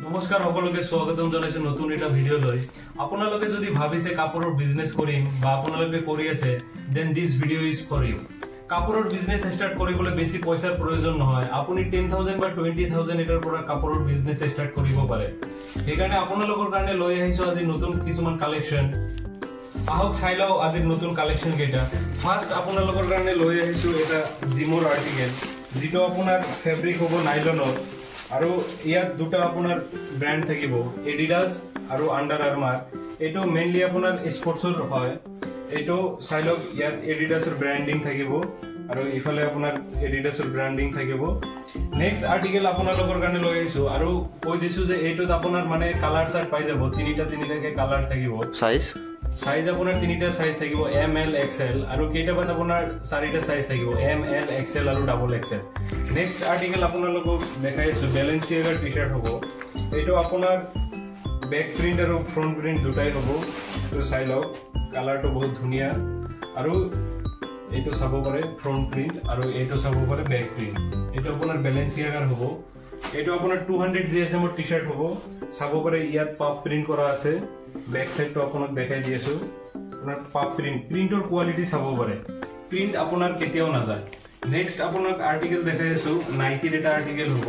নমস্কাৰ সকলোকে স্বাগতম জনাইছো নতুন এটা ভিডিও লৈ আপোনালোকে যদি ভাবিছে কাপোৰৰ বিজনেস কৰিম বা আপোনালোকে কৰি আছে then this video is for you কাপোৰৰ বিজনেস স্টাৰ্ট কৰিবলৈ বেছি পইচাৰ প্ৰয়োজন নহয় আপুনি 10000 বা 20000 এটাৰ পৰা কাপোৰৰ বিজনেস স্টাৰ্ট কৰিব পাৰে সেইকাৰণে আপোনালোকৰ কাৰণে লৈ আহিছো আজি নতুন কিছুমান কালেকচন আহক চাইলাও আজি নতুন কালেকচন কেইটা ফাৰ্স্ট আপোনালোকৰ কাৰণে লৈ আহিছো এটা জিমৰ আৰ্টিকেল যেটো আপোনাৰ ফেব্ৰিক হ'ব নাইলনৰ আৰু ইয়াত দুটা আপোনাৰ ব্ৰ্যান্ড থাকিব এডিডাস আৰু আন্ডাৰ আৰ্মাৰ এটো মেইনলি আপোনাৰ স্পৰ্টছৰ হয় এটো চাইলক ইয়াত এডিডাসৰ ব্ৰ্যান্ডিং থাকিব আৰু ইফালে আপোনাৰ এডিডাসৰ ব্ৰ্যান্ডিং থাকিব নেক্সট আৰ্টিকেল আপোনালোকৰ কাৰণে লৈ আহিছো আৰু কৈ দিছো যে এটোত আপোনাৰ মানে কালাৰ চাৰ্ট পাই যাব তিনিটাকে কালাৰ থাকিব সাইজ আপোনাৰ তিনিটা সাইজ থাকিব এম এল এক্সএল আৰু কেইটাবাত আপোনাৰ চাৰিটা সাইজ থাকিব এম এল এক্সএল আৰু ডাবল এক্সএল নেক্সট আৰ্টিকেল আপোনালোকক দেখাইছো বেলেন্সিয়াগাৰ টি-শাৰ্ট হ'ব এটো আপোনাৰ ব্যাক প্ৰিন্ট আৰু ফ্ৰন্ট প্ৰিন্ট দুটাই হ'ব তো চাই লওক কালাৰটো বহুত ধুনিয়া আৰু এটো চাব পাৰে ফ্ৰন্ট প্ৰিন্ট আৰু এটো চাব পাৰে ব্যাক প্ৰিন্ট এটো আপোনাৰ বেলেন্সিয়াগাৰ হ'ব এটো আপোনাৰ 200 জিএসএম ৰ টি-শাৰ্ট হ'ব চাব পাৰে ইয়াত পাপ প্ৰিন্ট কৰা আছে ব্যাক সাইড তো আপোনাক দেখাই দিয়েছো আপোনাৰ পাপ প্ৰিন্টৰ কোৱালিটি চাব পাৰে প্ৰিন্ট আপোনাৰ কেতিয়াও না যায় নেক্সট আপোনাক আৰ্টিকেল দেখাইছো নাইকিৰ এটা আৰ্টিকেল হ'ব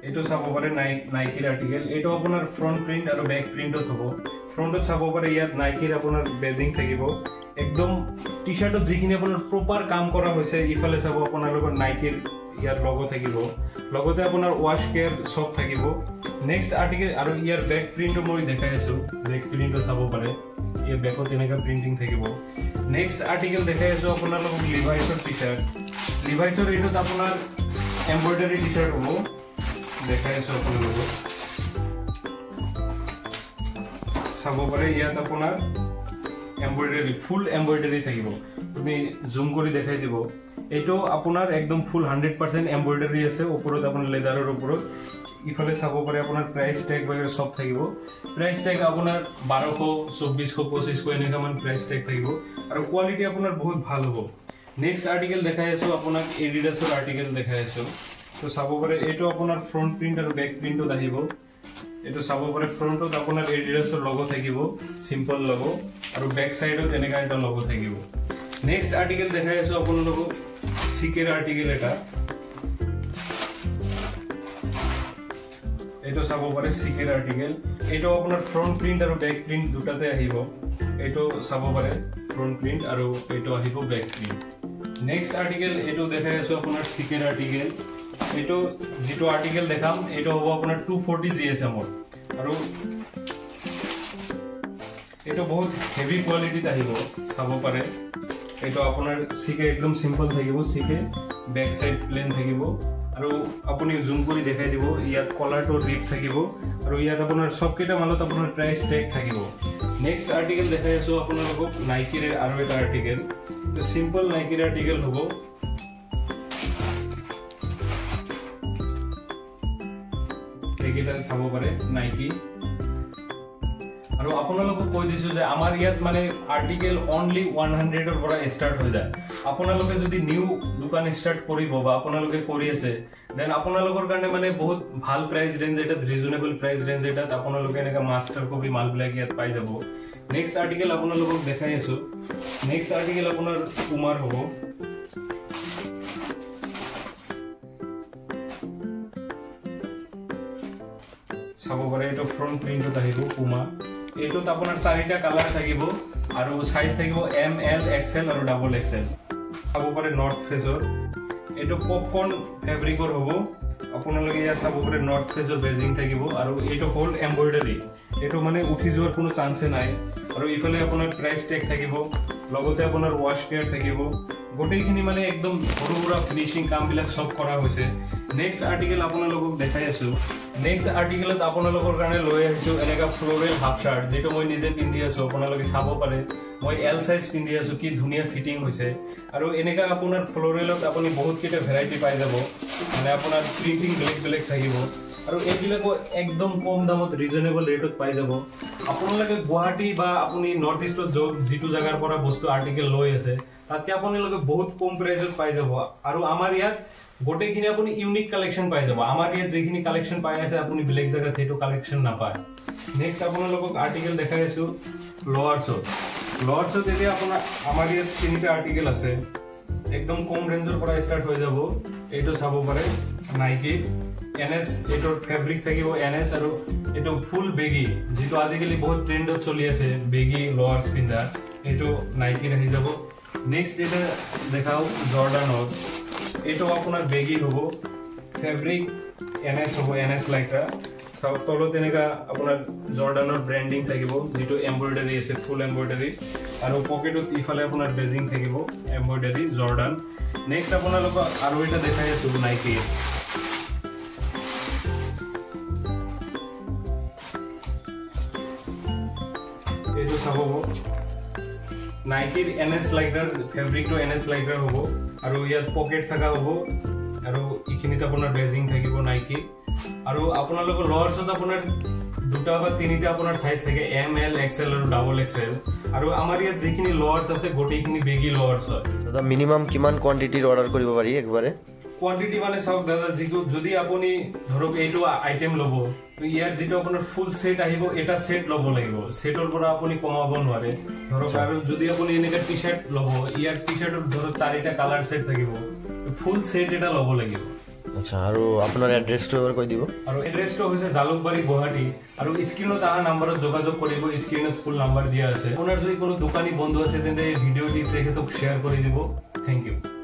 এটো চাব পাৰে নাইকিৰ আৰ্টিকেল এটো আপোনাৰ ফ্ৰন্ট প্ৰিন্ট আৰু ব্যাক প্ৰিন্টত হ'ব ফ্ৰন্টত চাব পাৰে ইয়াত নাইকিৰ আপোনাৰ বেজিং থাকিব একদম টি-শাৰ্টত যিখিনি আপোনাৰ প্ৰপাৰ কাম কৰা হৈছে ইফালে চাব আপোনালোকৰ নাইকিৰ ইয়াৰ লগো থাকিব লগতে আপোনাৰ ওয়াশ কেয়াৰ সব থাকিব নেক্সট আৰ্টিকেল আৰু ইয়াৰ ব্যাক প্ৰিন্টটো মই দেখাই আছো ব্যাক প্ৰিন্টটো চাব পাৰে এই ব্যাকত এনেকা প্ৰিন্টিং থাকিব নেক্সট আৰ্টিকেল দেখাই আছো আপোনালোকক লিভাইছৰ টি-শাৰ্ট লিভাইছৰ এটোত আপোনাৰ এমব্ৰয়ডাৰী টি-শাৰ্ট হ'ব দেখাই আছো আপোনালোকক চাব পাৰে ইয়াত আপোনাৰ এমব্ৰয়ডাৰী ফুল এমব্ৰয়ডাৰী থাকিব তুমি জুম কৰি দেখাই দিব এটো আপোনাৰ একদম ফুল 100% এমব্ৰয়ডাৰী আছে ওপৰত আপোনাৰ লেদাৰৰ ওপৰত ইফালে চাব পাৰে আপোনাৰ প্ৰাইস ট্যাগ বগেৰা সব থাকিব প্ৰাইস ট্যাগ আপোনাৰ 1200 2400 2500 এনেকা মান প্ৰাইস ট্যাগ থাকিব আৰু কোৱালিটি আপোনাৰ বহুত ভাল হ'ব নেক্সট আৰ্টিকেল দেখাই আছো আপোনাক এডিডাসৰ আৰ্টিকেল দেখাই আছো তো চাব পাৰে এটো আপোনাৰ ফ্ৰন্ট প্ৰিন্ট আৰু ব্যাক প্ৰিন্টত আহিব এটো চাব পাৰে ফ্ৰন্টত আপোনাৰ এডিডাসৰ লোগো থাকিব সিম্পল লোগো আৰু ব্যাক সাইডত এনেকা এটা লোগো থাকিব নেক্সট আৰ্টিকেল দেখাই আছো আপোনালোকক সিকেৰ আৰ্টিকেল এটা এটো চাব পাৰে সিকেৰ আৰ্টিকেল এটো আপোনাৰ ফ্ৰন্ট প্ৰিন্ট আৰু ব্যাক প্ৰিন্ট দুটাতে আহিব এটো চাব পাৰে ফ্ৰন্ট প্ৰিন্ট আৰু এটো আহিব ব্যাক প্ৰিন্ট নেক্সট আৰ্টিকেল এটো দেখাই আছো আপোনাৰ সিকেৰ আৰ্টিকেল এটো যেটো আৰ্টিকেল দেখাম এটো হ'ব আপোনাৰ 240 জিএসএম আৰু এটো বহুত হেভি কোৱালিটিত আহিব চাব পাৰে এটো আপোনাৰ সিকে একদম সিম্পল থাকিব সিকে ব্যাক সাইড প্লেন থাকিব আৰু আপুনি জুম কৰি দেখাই দিব ইয়াত কলাৰটো ৰিপ থাকিব আৰু ইয়াত আপোনাৰ সবকেটা মালত আপোনাৰ প্ৰাইস ট্যাগ থাকিব নেক্সট আৰ্টিকেল দেখাই আছো আপোনালোকক নাইকিৰ আৰু এটা আৰ্টিকেল তো সিম্পল নাইকিৰ আৰ্টিকেল হ'ব এইকেইটা চাব পাৰে নাইকি আৰু আপোনালোকক কৈ দিছো যে আমাৰ ইয়াত মানে আৰ্টিকেল অনলি 100 ৰ পৰা ষ্টাৰ্ট হৈ যায় আপোনালোকে যদি নিউ দোকান ষ্টাৰ্ট কৰিব বা আপোনালোকে কৰি আছে দেন আপোনালোকৰ কাৰণে মানে বহুত ভাল প্ৰাইস ৰেঞ্জ এটা ৰিজনেবল প্ৰাইস ৰেঞ্জ এটা আপোনালোকে এনেকা মাস্টাৰ কপি মাল ব্ল্যাক ইয়াত পাই যাব নেক্সট আৰ্টিকেল আপোনালোকক দেখাই আছো নেক্সট আৰ্টিকেল আপোনাৰ কুমাৰ হ'ব চাব পাৰে এটো ফ্ৰন্ট প্ৰিন্টত আহিব পুমা এটোত আপোনাৰ চাৰিটা কালাৰ থাকিব আৰু সাইজ থাকিব এম এল এক্সএল আৰু ডাবল এক্সএল চাব পাৰে নৰ্থ ফেজৰ এটো পপকৰ্ন ফেব্ৰিকৰ হ'ব আপোনালোকে ইয়া চাব পাৰে নৰ্থ ফেজৰ বেজিং থাকিব আৰু এটো হোল এমব্ৰয়ডাৰী এটো মানে উঠি যোৱাৰ কোনো চান্সে নাই আৰু ইফালে আপোনাৰ প্ৰাইস ট্যাগ থাকিব লগতে আপোনাৰ ওয়াশ কেয়াৰ থাকিব গোটেইখিনি মানে একদম সৰুৰা ফিনিশিং কাম বিলাক সব কৰা হৈছে নেক্সট আৰ্টিকেল আপোনালোকক দেখাই আছো নেক্সট আৰ্টিকেলত আপোনালোকৰ কাৰণে লৈ আহিছো এনেকা ফ্লোৰেল হাফ শাৰ্ট যেটো মই নিজে পিন্ধি আছো আপোনালোকে চাব পাৰে মই এল সাইজ পিন্ধি আছো কি ধুনিয়া ফিটিং হৈছে আৰু এনেকা আপোনাৰ ফ্লোৰেলত আপুনি বহুত কিটা ভেৰাইটি পাই যাব মানে আপোনাৰ প্ৰিন্টিং বেলেগ থাকিব আৰু এইবিলাকো একদম কম দামত ৰিজনেবল ৰেটত পাই যাব আপোনালোকে গুৱাহাটী বা আপুনি নৰ্থ ইষ্টত যেটো জাগাৰ পৰা বস্তু আৰ্টিকেল লৈ আছে তাতকে আপোনালোকে বহুত কম প্ৰাইজত পাই যাব আৰু আমাৰ ইয়াত গোটেইখিনি আপুনি ইউনিক কালেকশ্যন পাই যাব আমাৰ ইয়াত যিখিনি কালেকশ্যন পাই আছে আপুনি বেলেগ জায়গাত সেইটো কালেকশ্যন নাপায় নেক্সট আপোনালোকক আৰ্টিকেল দেখাই আছো লোৱাৰছত এতিয়া আপোনাৰ আমাৰ ইয়াত তিনিটা আৰ্টিকেল আছে একদম কম ৰেঞ্জৰ পৰা ষ্টাৰ্ট হৈ যাব এইটো চাব পাৰে নাইকি এনএস এটোৰ ফেব্ৰিক থাকিব এনএস আৰু এটো ফুল বেগি যেটো আজিকালি বহুত ট্ৰেন্ডত চলি আছে বেগি লোৱাৰছ পিন্ধা এটো নাইকিৰ আহি যাব নেক্সট এটা দেখাও জৰ্ডানৰ এটো আপোনাৰ বেগি হ'ব ফেব্ৰিক এনএস হ'ব এনএস লাইকা সব তলত তেনেকা আপোনাৰ জৰ্ডানৰ ব্ৰ্যান্ডিং থাকিব যেটো এমব্ৰয়ডাৰী আছে ফুল এমব্ৰয়ডাৰী আৰু পকেটত ইফালে আপোনাৰ বেজিং থাকিব এমব্ৰয়ডাৰী জৰ্ডান নেক্সট আপোনালোক আৰু এটা দেখাই আছো নাইকি এটো চাব নাইকিৰ এনএস লাইকাৰ ফেব্ৰিকটো এনএস লাইকাৰ হ'ব আৰু ইয়াত পকেট থাকা হ'ব আৰু ইখিনিত আপোনাৰ বেজিং থাকিব নাইকি আৰু আপোনালোকৰ লোৱাৰছত আপোনাৰ দুটা বা তিনিটা আপোনাৰ সাইজ থাকে এম এল এক্সএল আৰু ডাবল এক্সএল আৰু আমাৰ ইয়াত যিখিনি লোৱাৰছ আছে গোটেইখিনি বেগি লোৱাৰছ হয় দাদা মিনিমাম কিমান কোয়ান্টিটিৰ অৰ্ডাৰ কৰিব পাৰি একবাৰে কোয়ান্টিটি মানে চাওক দাদা যদি আপুনি ধৰক এইটো আইটেম লব তো ইয়াৰ যেটো আপোনাৰ ফুল সেট আহিব এটা সেট লব লাগিব সেটৰ পৰা আপুনি কমাব নোৱাৰে ধৰক আৰু যদি আপুনি এনেকা টি-শাৰ্ট লব ইয়াৰ টি-শাৰ্টৰ ধৰক চাৰিটা কালাৰ সেট থাকিব ফুল সেট এটা লব লাগিব আচ্ছা আৰু আপোনাৰ এড্ৰেছটো এবাৰ কৈ দিব আৰু এড্ৰেছটো হৈছে জালুকবাৰী গুৱাহাটী আৰু স্ক্ৰিনত আহা নম্বৰত যোগাযোগ কৰিব স্ক্ৰিনত ফুল নাম্বাৰ দিয়া আছে আপোনাৰ যদি কোনো দোকানী বন্ধু আছে তেন্তে এই ভিডিঅ'টি তেখেতক শ্বেয়াৰ কৰি দিব থ্যাংক ইউ